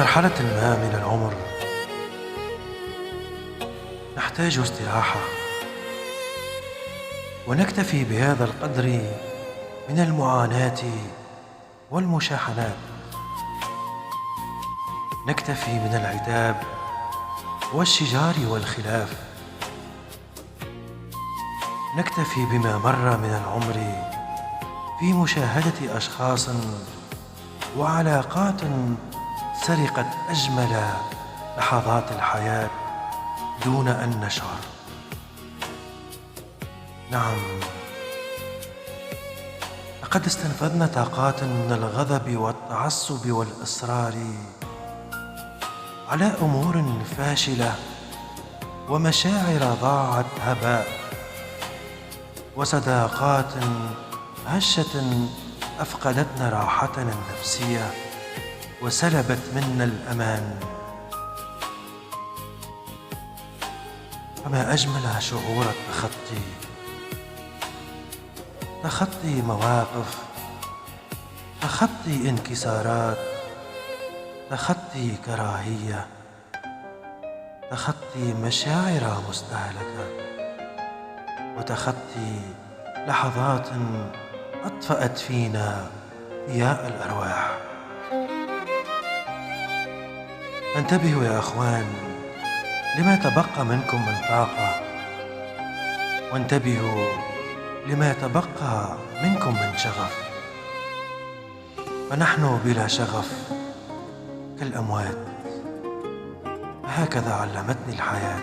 مرحلة ما من العمر نحتاج استراحة، ونكتفي بهذا القدر من المعاناة والمشاحنات. نكتفي من العتاب والشجار والخلاف. نكتفي بما مر من العمر في مشاهدة أشخاص وعلاقات سرقت أجمل لحظات الحياة دون أن نشعر. نعم، لقد استنفذنا طاقات من الغضب والتعصب والإصرار على أمور فاشلة ومشاعر ضاعت هباء، وصداقات هشة أفقدتنا راحتنا النفسية وسلبت منا الأمان. فما أجمل شعور تخطي مواقف، تخطي انكسارات، تخطي كراهية، تخطي مشاعر مستهلكة، وتخطي لحظات أطفأت فينا ضياء الأرواح. انتبهوا يا أخوان لما تبقى منكم من طاقة، وانتبهوا لما تبقى منكم من شغف، فنحن بلا شغف كالأموات. هكذا علمتني الحياة.